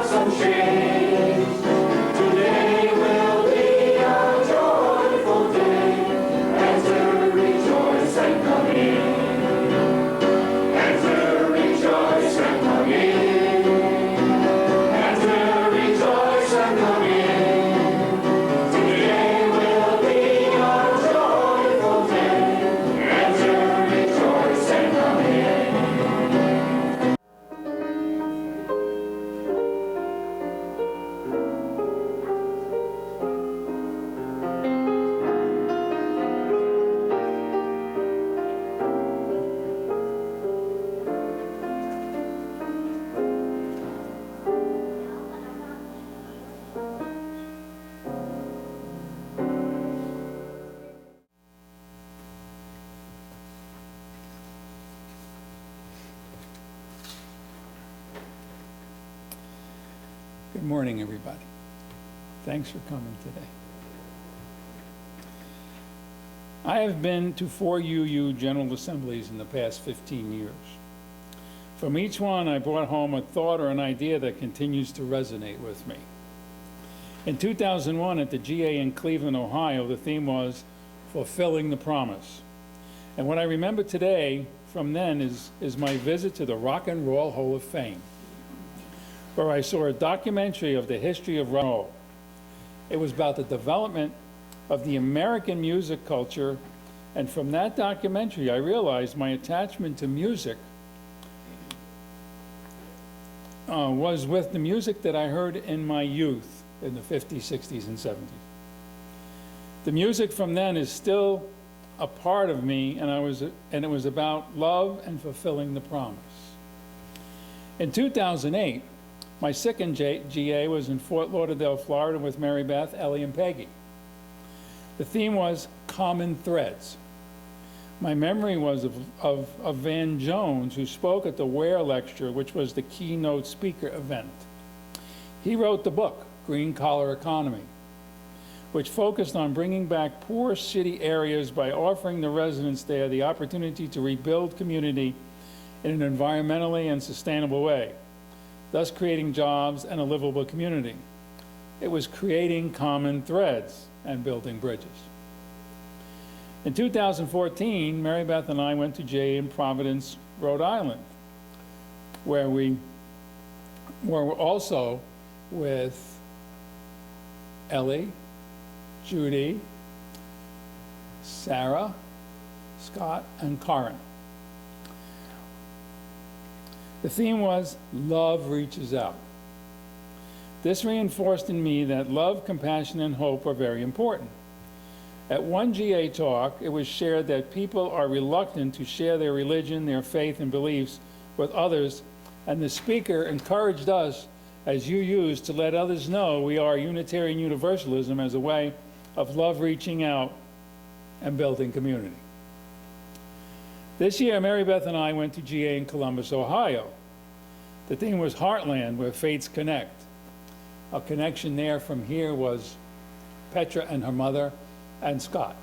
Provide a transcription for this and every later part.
some shades. Today will be a joyful day. Enter, rejoice, and come in. Enter, rejoice, and come in. Enter, rejoice, and come in. Today will be a joyful day. Enter, rejoice, and come in. Good morning, everybody. Thanks for coming today. I have been to 4 UU General Assemblies in the past 15 years. From each one, I brought home a thought or an idea that continues to resonate with me. In 2001, at the GA in Cleveland, Ohio, the theme was Fulfilling the Promise. And what I remember today from then is my visit to the Rock and Roll Hall of Fame, where I saw a documentary of the history of rock and roll. It was about the development of the American music culture, and from that documentary I realized my attachment to music was with the music that I heard in my youth in the 50s, 60s, and 70s. The music from then is still a part of me, and it was about love and fulfilling the promise. In 2008, my second GA was in Fort Lauderdale, Florida with Mary Beth, Ellie, and Peggy. The theme was Common Threads. My memory was of Van Jones, who spoke at the Ware Lecture, which was the keynote speaker event. He wrote the book, Green Collar Economy, which focused on bringing back poor city areas by offering the residents there the opportunity to rebuild community in an environmentally and sustainable way, thus creating jobs and a livable community. It was creating common threads and building bridges. In 2014, Mary Beth and I went to GA in Providence, Rhode Island, where we were also with Ellie, Judy, Sarah, Scott, and Karen. The theme was Love Reaches Out. This reinforced in me that love, compassion, and hope are very important. At one GA talk, it was shared that people are reluctant to share their religion, their faith, and beliefs with others, and the speaker encouraged us, as UUs, to let others know we are Unitarian Universalism as a way of love reaching out and building community. This year, Mary Beth and I went to GA in Columbus, Ohio. The theme was Heartland, where faiths connect. A connection there from here was Petra and her mother, and Scott.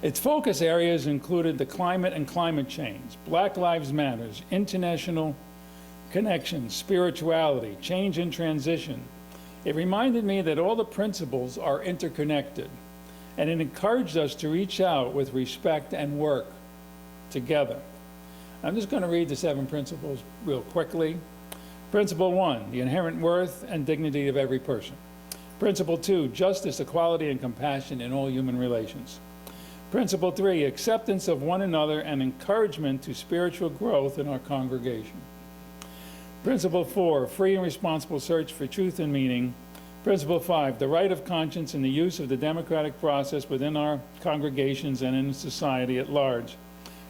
Its focus areas included the climate and climate change, Black Lives Matter, international connections, spirituality, change and transition. It reminded me that all the principles are interconnected, and it encouraged us to reach out with respect and work together. I'm just going to read the 7 principles real quickly. Principle 1, the inherent worth and dignity of every person. Principle 2, justice, equality, and compassion in all human relations. Principle 3, acceptance of one another and encouragement to spiritual growth in our congregation. Principle 4, free and responsible search for truth and meaning. Principle 5, the right of conscience and the use of the democratic process within our congregations and in society at large.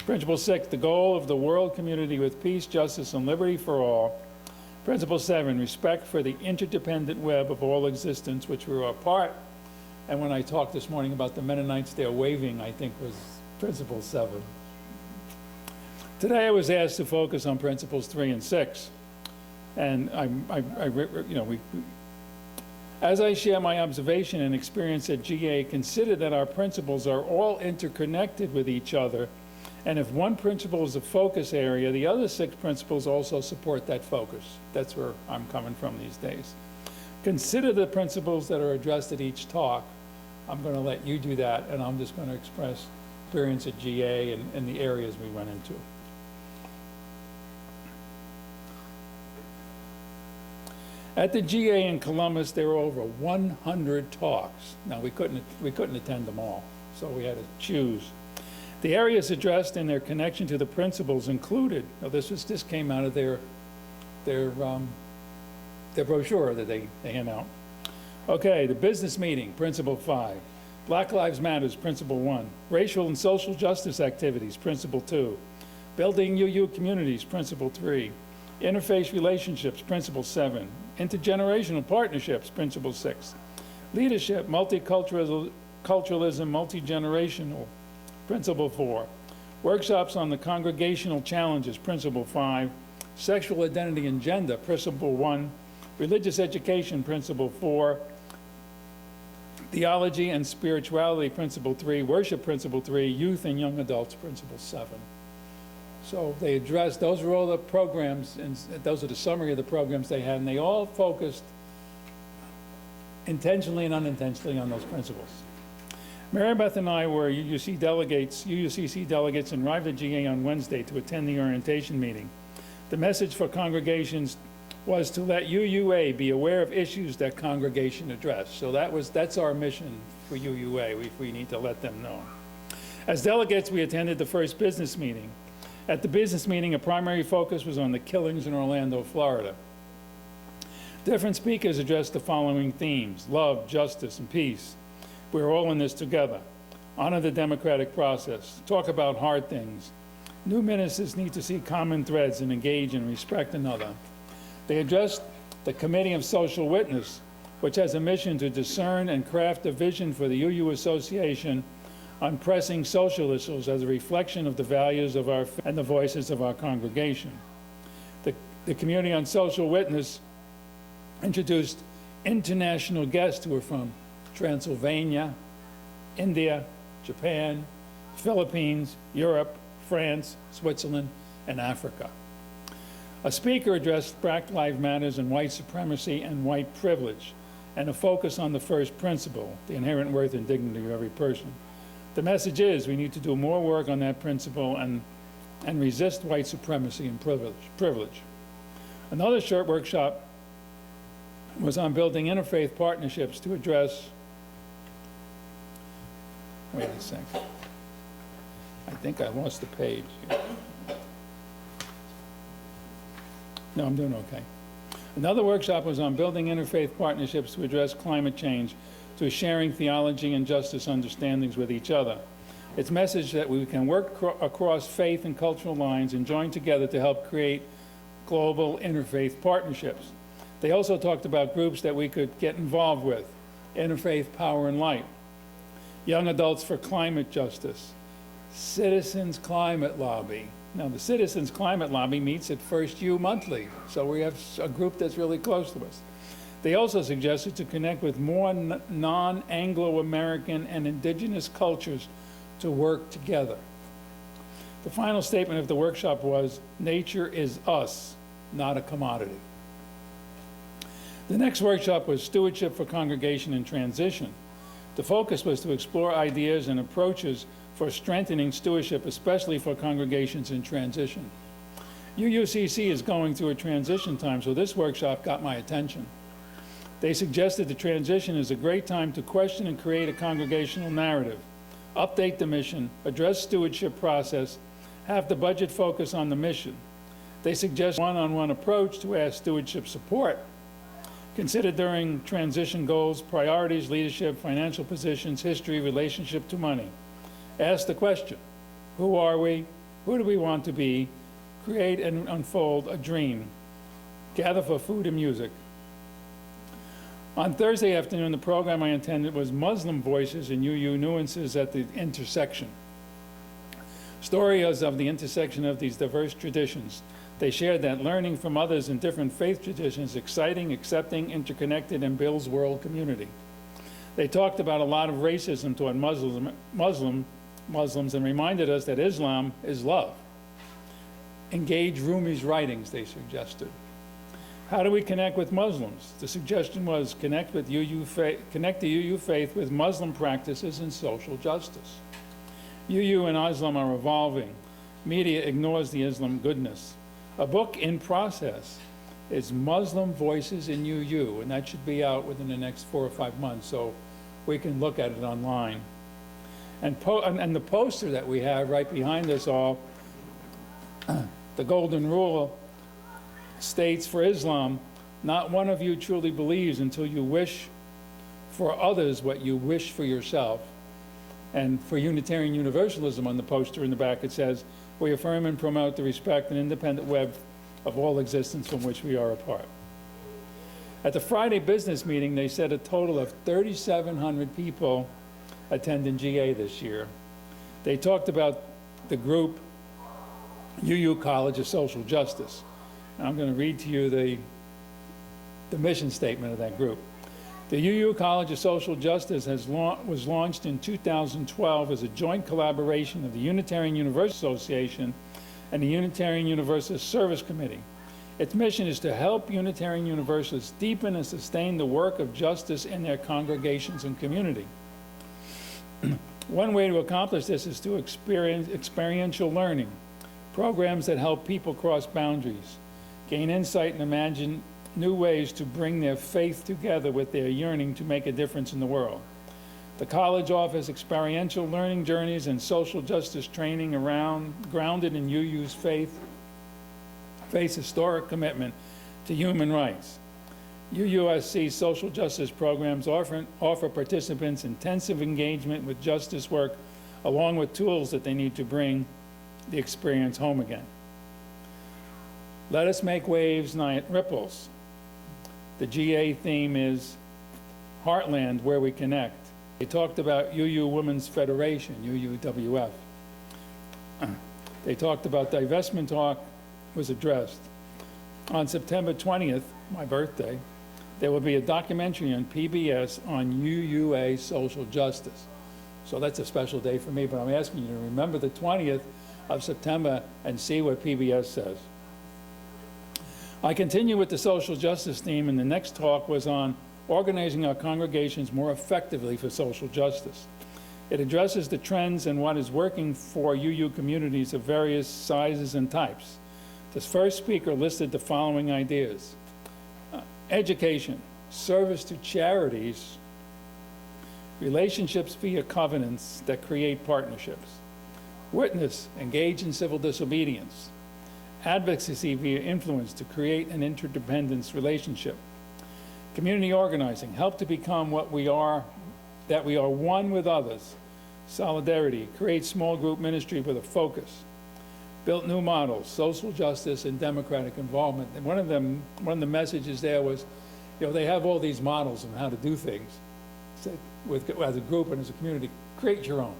Principle 6, the goal of the world community with peace, justice, and liberty for all. Principle 7, respect for the interdependent web of all existence, which we are a part. And when I talked this morning about the Mennonites, their waving, I think, was Principle 7. Today I was asked to focus on Principles 3 and 6. And as I share my observation and experience at GA, consider that our principles are all interconnected with each other And if one principle is a focus area, the other 6 principles also support that focus. That's where I'm coming from these days. Consider the principles that are addressed at each talk. I'm going to let you do that, and I'm just going to express experience at GA and the areas we went into. At the GA in Columbus, there were over 100 talks. Now, we couldn't attend them all, so we had to choose. The areas addressed in their connection to the principles included, now this came out of their brochure that they hand out. Okay, the business meeting, Principle 5. Black Lives Matters, Principle 1. Racial and social justice activities, Principle 2. Building UU communities, Principle 3. Interfaith relationships, Principle 7. Intergenerational partnerships, Principle 6. Leadership, multiculturalism, multi-generational, Principle 4. Workshops on the congregational challenges, Principle 5. Sexual identity and gender, Principle 1. Religious education, Principle 4. Theology and spirituality, Principle 3. Worship, Principle 3. Youth and young adults, Principle 7. So they addressed, those were all the programs, and those are the summary of the programs they had, and they all focused intentionally and unintentionally on those principles. Mary Beth and I were UCCC delegates and arrived at GA on Wednesday to attend the orientation meeting. The message for congregations was to let UUA be aware of issues that congregation address. So that's our mission for UUA. We need to let them know. As delegates, we attended the first business meeting. At the business meeting, a primary focus was on the killings in Orlando, Florida. Different speakers addressed the following themes: love, justice, and peace. We're all in this together. Honor the democratic process. Talk about hard things. New ministers need to see common threads and engage and respect another. They addressed the Committee of Social Witness, which has a mission to discern and craft a vision for the UU Association on pressing social issues as a reflection of the values of and the voices of our congregation. The Committee on Social Witness introduced international guests who were from Transylvania, India, Japan, Philippines, Europe, France, Switzerland, and Africa. A speaker addressed Black Lives Matters and white supremacy and white privilege, and a focus on the first principle, the inherent worth and dignity of every person. The message is we need to do more work on that principle and resist white supremacy and privilege. Another short workshop was on building interfaith partnerships to address, wait a sec, I think I lost the page. No, I'm doing okay. Another workshop was on building interfaith partnerships to address climate change through sharing theology and justice understandings with each other. Its message that we can work across faith and cultural lines and join together to help create global interfaith partnerships. They also talked about groups that we could get involved with: Interfaith Power and Light, Young Adults for Climate Justice, Citizens Climate Lobby. Now, the Citizens Climate Lobby meets at First U monthly, so we have a group that's really close to us. They also suggested to connect with more non-Anglo-American and indigenous cultures to work together. The final statement of the workshop was, nature is us, not a commodity. The next workshop was Stewardship for Congregation in Transition. The focus was to explore ideas and approaches for strengthening stewardship, especially for congregations in transition. UUCC is going through a transition time, so this workshop got my attention. They suggested the transition is a great time to question and create a congregational narrative, update the mission, address stewardship process, have the budget focus on the mission. They suggest one-on-one approach to ask stewardship support. Consider during transition goals, priorities, leadership, financial positions, history, relationship to money. Ask the question, who are we? Who do we want to be? Create and unfold a dream. Gather for food and music. On Thursday afternoon, the program I attended was Muslim Voices and UU Nuances at the Intersection. Stories of the intersection of these diverse traditions. They shared that learning from others in different faith traditions is exciting, accepting, interconnected, and builds world community. They talked about a lot of racism toward Muslim Muslims and reminded us that Islam is love. Engage Rumi's writings, they suggested. How do we connect with Muslims? The suggestion was connect the UU faith with Muslim practices and social justice. UU and Islam are evolving. Media ignores the Islam goodness. A book in process is Muslim Voices in UU, and that should be out within the next 4 or 5 months, so we can look at it online. And the poster that we have right behind us all, the Golden Rule states for Islam, not one of you truly believes until you wish for others what you wish for yourself. And for Unitarian Universalism, on the poster in the back, it says, we affirm and promote the respect and independent web of all existence from which we are a part. At the Friday business meeting, they said a total of 3,700 people attended GA this year. They talked about the group UU College of Social Justice. I'm going to read to you the mission statement of that group. The UU College of Social Justice was launched in 2012 as a joint collaboration of the Unitarian Universalist Association and the Unitarian Universalist Service Committee. Its mission is to help Unitarian Universalists deepen and sustain the work of justice in their congregations and community. One way to accomplish this is through experiential learning, programs that help people cross boundaries, gain insight and imagine new ways to bring their faith together with their yearning to make a difference in the world. The college offers experiential learning journeys and social justice training grounded in UU's faith's historic commitment to human rights. UUSC social justice programs offer participants intensive engagement with justice work, along with tools that they need to bring the experience home again. Let us make waves, not ripples. The GA theme is Heartland, where we connect. They talked about UU Women's Federation, UUWF. They talked about divestment talk was addressed. On September 20th, my birthday, there will be a documentary on PBS on UUA social justice. So that's a special day for me, but I'm asking you to remember the 20th of September and see what PBS says. I continue with the social justice theme, and the next talk was on organizing our congregations more effectively for social justice. It addresses the trends and what is working for UU communities of various sizes and types. This first speaker listed the following ideas. Education, service to charities, relationships via covenants that create partnerships, witness, engage in civil disobedience, advocacy via influence to create an interdependence relationship, community organizing, help to become what we are, that we are one with others, solidarity, create small group ministry with a focus, built new models, social justice and democratic involvement. And one of the messages there was, they have all these models on how to do things. So as a group and as a community, create your own.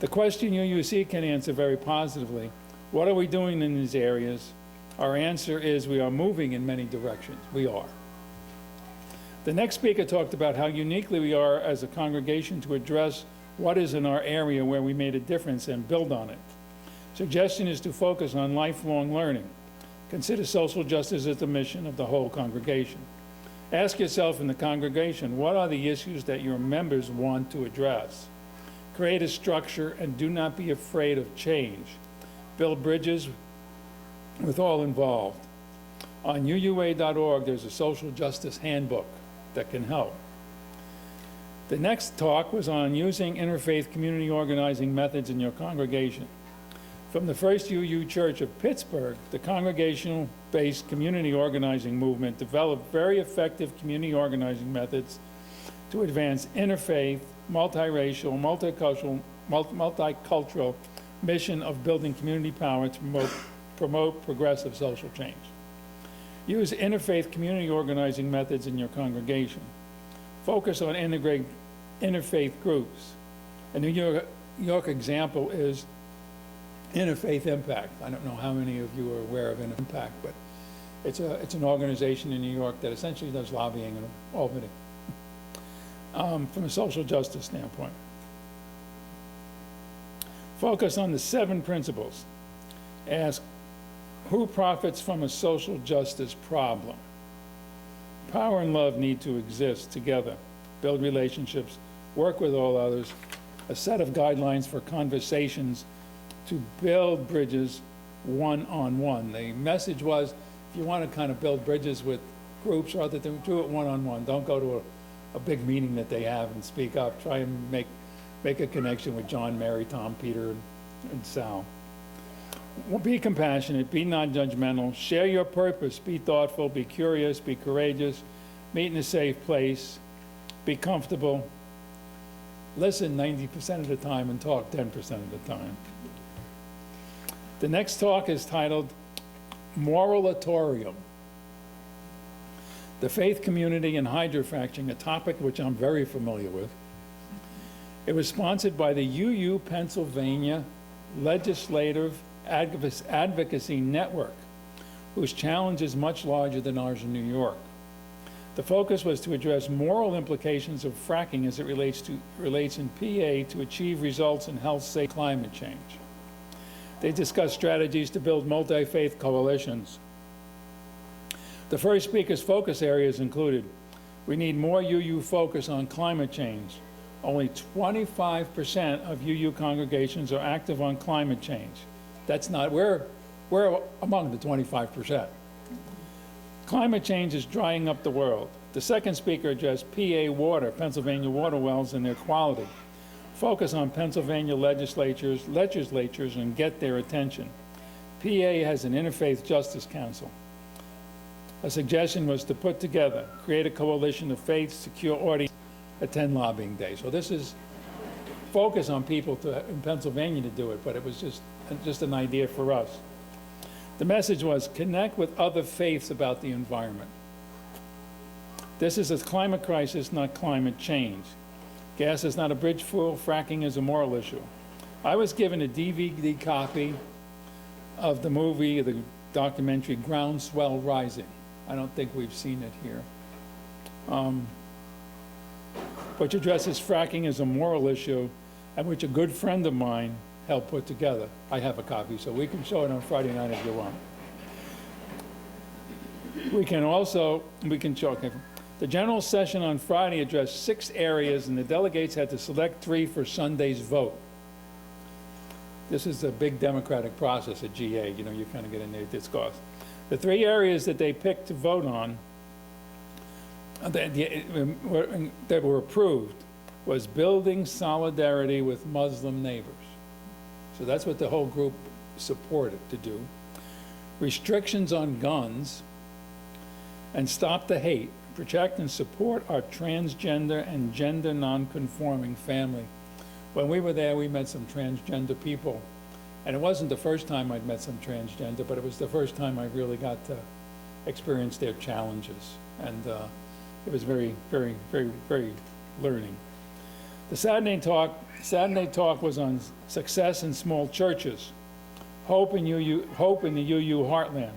The question UUC can answer very positively, what are we doing in these areas? Our answer is we are moving in many directions. We are. The next speaker talked about how uniquely we are as a congregation to address what is in our area where we made a difference and build on it. Suggestion is to focus on lifelong learning. Consider social justice as the mission of the whole congregation. Ask yourself in the congregation, what are the issues that your members want to address? Create a structure and do not be afraid of change. Build bridges with all involved. On UUA.org, there's a social justice handbook that can help. The next talk was on using interfaith community organizing methods in your congregation. From the First UU Church of Pittsburgh, the congregational-based community organizing movement developed very effective community organizing methods to advance interfaith, multiracial, multicultural mission of building community power to promote progressive social change. Use interfaith community organizing methods in your congregation. Focus on integrate interfaith groups. A New York example is Interfaith Impact. I don't know how many of you are aware of Impact, but it's an organization in New York that essentially does lobbying in Albany from a social justice standpoint. Focus on the 7 principles. Ask, who profits from a social justice problem? Power and love need to exist together. Build relationships, work with all others, a set of guidelines for conversations to build bridges one-on-one. The message was, if you want to kind of build bridges with groups, rather than do it one-on-one. Don't go to a big meeting that they have and speak up. Try and make a connection with John, Mary, Tom, Peter, and Sal. Be compassionate, be non-judgmental, share your purpose, be thoughtful, be curious, be courageous, meet in a safe place, be comfortable, listen 90% of the time and talk 10% of the time. The next talk is titled Moralatorium. The faith community and hydrofracturing, a topic which I'm very familiar with. It was sponsored by the UU Pennsylvania Legislative Advocacy Network, whose challenge is much larger than ours in New York. The focus was to address moral implications of fracking as it relates in PA to achieve results in health, safe climate change. They discussed strategies to build multi-faith coalitions. The first speaker's focus areas included, we need more UU focus on climate change. Only 25% of UU congregations are active on climate change. That's not, we're among the 25%. Climate change is drying up the world. The second speaker addressed PA water, Pennsylvania water wells, and their quality. Focus on Pennsylvania legislatures and get their attention. PA has an interfaith justice council. A suggestion was to put together, create a coalition of faiths, secure audience, attend lobbying day. So this is focus on people in Pennsylvania to do it, but it was just an idea for us. The message was connect with other faiths about the environment. This is a climate crisis, not climate change. Gas is not a bridge fuel, fracking is a moral issue. I was given a DVD copy of the movie, the documentary Groundswell Rising. I don't think we've seen it here. Which addresses fracking as a moral issue, and which a good friend of mine helped put together. I have a copy, so we can show it on Friday night if you want. We can show, okay. The general session on Friday addressed 6 areas, and the delegates had to select 3 for Sunday's vote. This is a big democratic process at GA, you know, you kind of get in there to discuss. The 3 areas that they picked to vote on that were approved was building solidarity with Muslim neighbors. So that's what the whole group supported to do. Restrictions on guns, and stop the hate, protect and support our transgender and gender non-conforming family. When we were there, we met some transgender people, and it wasn't the first time I'd met some transgender, but it was the first time I really got to experience their challenges, and it was very, very, very, very learning. The Saturday talk was on success in small churches, hope in the UU heartland.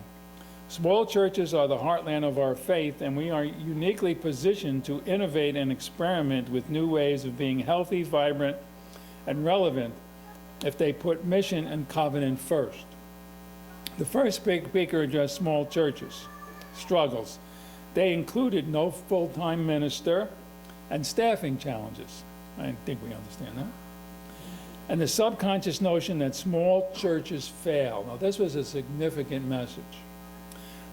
Small churches are the heartland of our faith, and we are uniquely positioned to innovate and experiment with new ways of being healthy, vibrant, and relevant if they put mission and covenant first. The first speaker addressed small churches' struggles. They included no full-time minister and staffing challenges. I think we understand that. And the subconscious notion that small churches fail. Now, this was a significant message.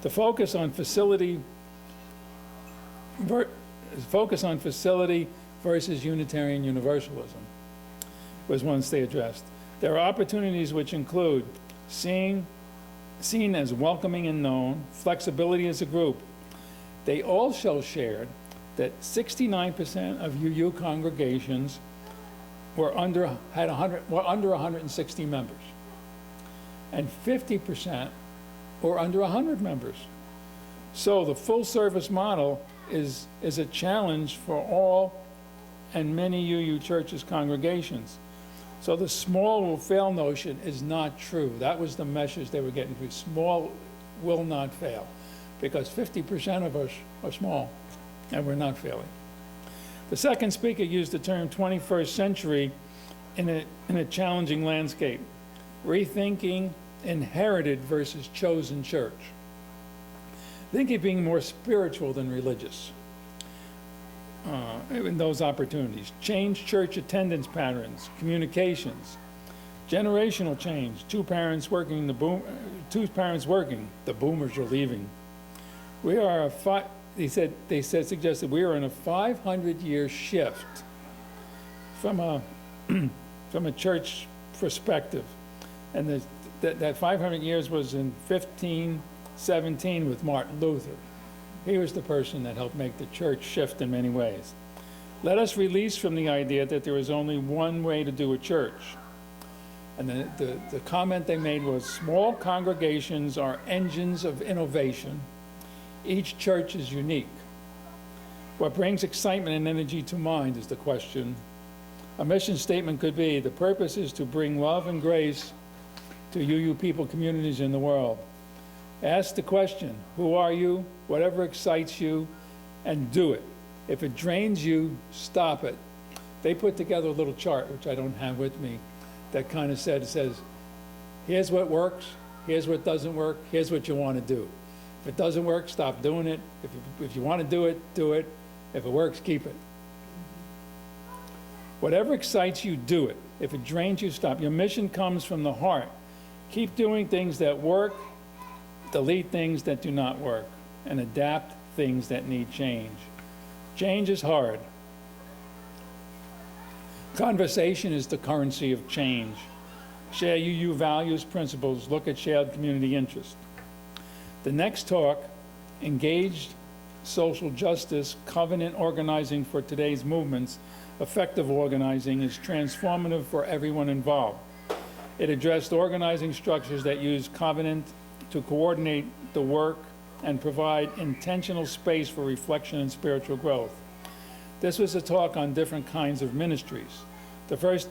The focus on facility versus Unitarian Universalism was one they addressed. There are opportunities which include seen as welcoming and known, flexibility as a group. They also shared that 69% of UU congregations were under 160 members, and 50% were under 100 members. So the full service model is a challenge for all and many UU churches congregations. So the small will fail notion is not true. That was the message they were getting through. Small will not fail, because 50% of us are small, and we're not failing. The second speaker used the term 21st century in a challenging landscape, rethinking inherited versus chosen church. Think of being more spiritual than religious in those opportunities. Change church attendance patterns, communications, generational change. Two parents working, the boomers are leaving. We are suggested we are in a 500-year shift from a from a church perspective, and that 500 years was in 1517 with Martin Luther. He was the person that helped make the church shift in many ways. Let us release from the idea that there is only one way to do a church. And the comment they made was, small congregations are engines of innovation. Each church is unique. What brings excitement and energy to mind is the question. A mission statement could be, the purpose is to bring love and grace to UU people communities in the world. Ask the question, who are you? Whatever excites you, and do it. If it drains you, stop it. They put together a little chart, which I don't have with me, that kind of says, here's what works, here's what doesn't work, here's what you want to do. If it doesn't work, stop doing it. If you want to do it, do it. If it works, keep it. Whatever excites you, do it. If it drains you, stop. Your mission comes from the heart. Keep doing things that work, delete things that do not work, and adapt things that need change. Change is hard. Conversation is the currency of change. Share UU values, principles, look at shared community interest. The next talk, Engaged Social Justice, Covenant Organizing for Today's Movements, Effective Organizing, is transformative for everyone involved. It addressed organizing structures that use covenant to coordinate the work and provide intentional space for reflection and spiritual growth. This was a talk on different kinds of ministries. The first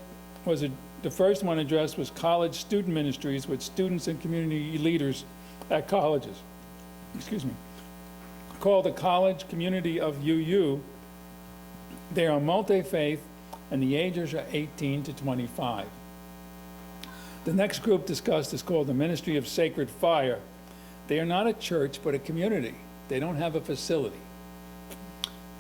one addressed was college student ministries with students and community leaders at colleges. Called the College Community of UU. They are multi-faith, and the ages are 18 to 25. The next group discussed is called the Ministry of Sacred Fire. They are not a church, but a community. They don't have a facility.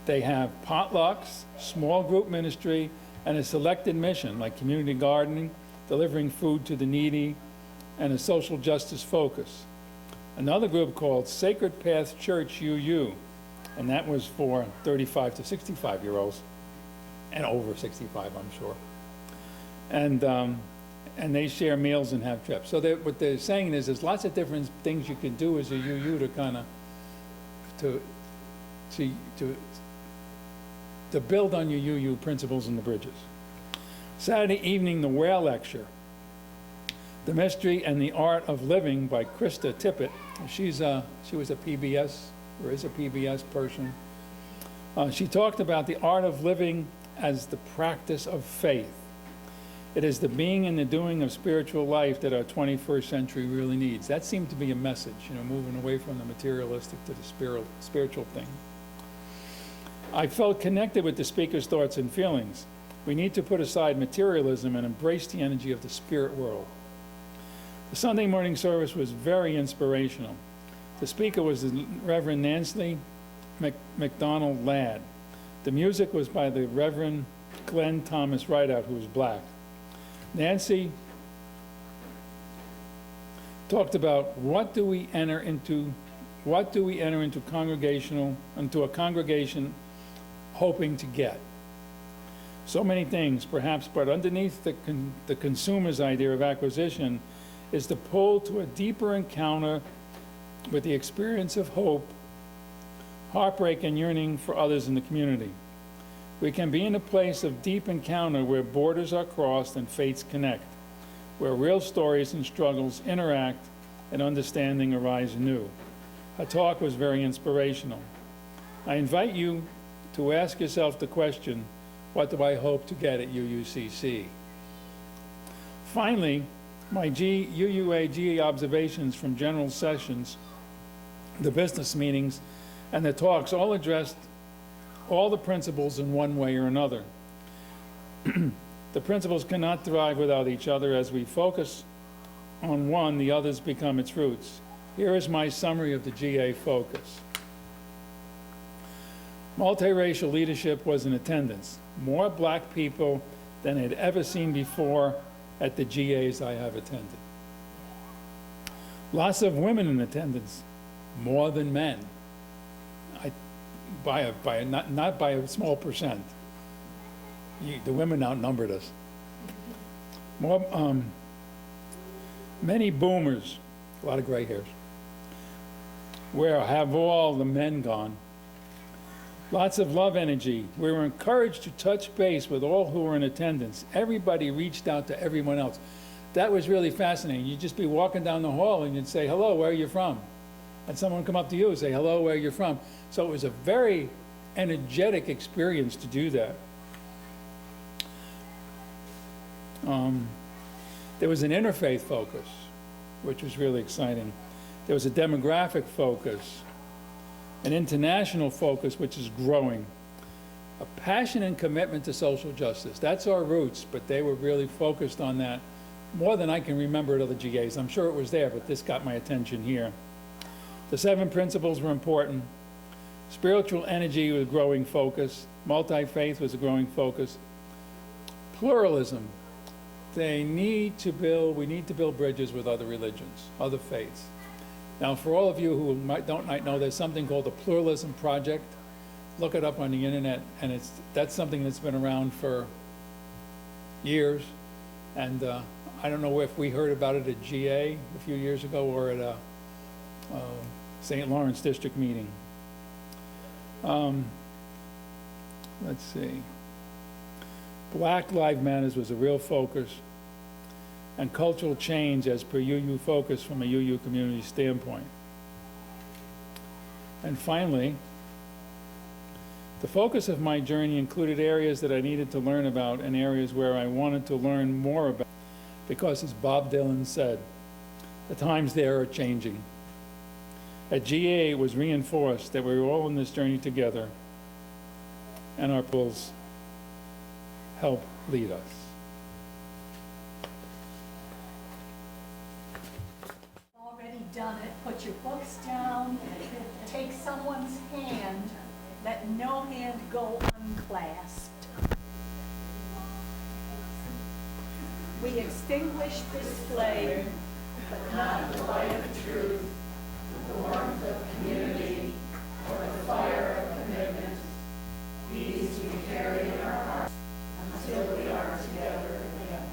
They have potlucks, small group ministry, and a selected mission like community gardening, delivering food to the needy, and a social justice focus. Another group called Sacred Path Church UU, and that was for 35 to 65-year-olds, and over 65, I'm sure. And they share meals and have trips. So what they're saying is there's lots of different things you can do as a UU to kind of to build on your UU principles and the bridges. Saturday evening, the Whale Lecture, The Mystery and the Art of Living by Krista Tippett. She was a PBS, or is a PBS person. She talked about the art of living as the practice of faith. It is the being and the doing of spiritual life that our 21st century really needs. That seemed to be a message, moving away from the materialistic to the spiritual thing. I felt connected with the speaker's thoughts and feelings. We need to put aside materialism and embrace the energy of the spirit world. The Sunday morning service was very inspirational. The speaker was the Reverend Nancy McDonald Ladd. The music was by the Reverend Glenn Thomas Rideout, who was black. Nancy talked about what do we enter into a congregation hoping to get. So many things, perhaps, but underneath the consumer's idea of acquisition is the pull to a deeper encounter with the experience of hope, heartbreak, and yearning for others in the community. We can be in a place of deep encounter where borders are crossed and fates connect, where real stories and struggles interact and understanding arise anew. Her talk was very inspirational. I invite you to ask yourself the question, what do I hope to get at UUCC? Finally, my UUAG observations from general sessions, the business meetings, and the talks all addressed all the principles in one way or another. The principles cannot thrive without each other. As we focus on one, the others become its roots. Here is my summary of the GA focus. Multiracial leadership was in attendance. More black people than I'd ever seen before at the GAs I have attended. Lots of women in attendance, more than men. Not by a small percent. The women outnumbered us. Many boomers, a lot of gray hairs. Where have all the men gone? Lots of love energy. We were encouraged to touch base with all who were in attendance. Everybody reached out to everyone else. That was really fascinating. You'd just be walking down the hall and you'd say, hello, where are you from? And someone would come up to you and say, hello, where are you from? So it was a very energetic experience to do that. There was an interfaith focus, which was really exciting. There was a demographic focus, an international focus, which is growing, a passion and commitment to social justice. That's our roots, but they were really focused on that more than I can remember at other GAs. I'm sure it was there, but this got my attention here. The 7 principles were important. Spiritual energy was a growing focus. Multi-faith was a growing focus. Pluralism. We need to build bridges with other religions, other faiths. Now, for all of you who might know, there's something called the Pluralism Project. Look it up on the internet, and that's something that's been around for years. And I don't know if we heard about it at GA a few years ago or at a St. Lawrence district meeting. Let's see. Black Lives Matters was a real focus, and cultural change as per UU focus from a UU community standpoint. And finally, the focus of my journey included areas that I needed to learn about and areas where I wanted to learn more about, because as Bob Dylan said, the times there are changing. At GA, it was reinforced that we were all on this journey together, and our principles help lead us. Already done it. Put your books down, take someone's hand, let no hand go unclasped. We extinguish this flame, but not the light of truth, the warmth of community, or the fire of commitment. These we carry in our hearts until we are together again.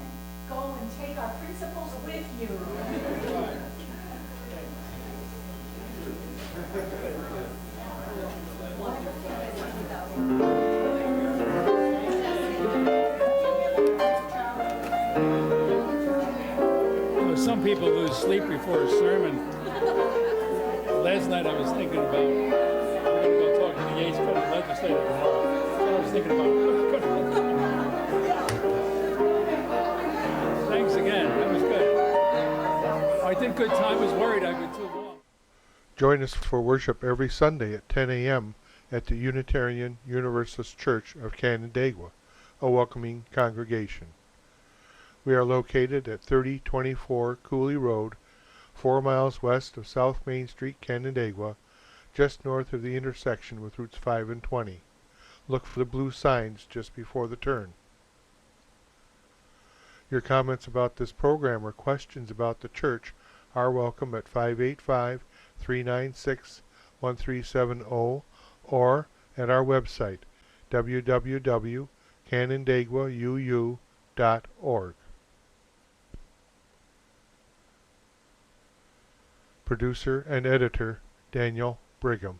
Go and take our principles with you. Some people lose sleep before a sermon. Last night I was thinking about, we're going to go talk to the Yates County legislator tomorrow. So I was thinking about, thanks again, that was good. I think good time. Was worried I'd been too long. Join us for worship every Sunday at 10 a.m. at the Unitarian Universalist Church of Canandaigua, a welcoming congregation. We are located at 3024 Cooley Road, 4 miles west of South Main Street, Canandaigua, just north of the intersection with Routes 5 and 20. Look for the blue signs just before the turn. Your comments about this program or questions about the church are welcome at 585-396-1370 or at our website, www.canandaiguauu.org. Producer and editor, Daniel Brigham.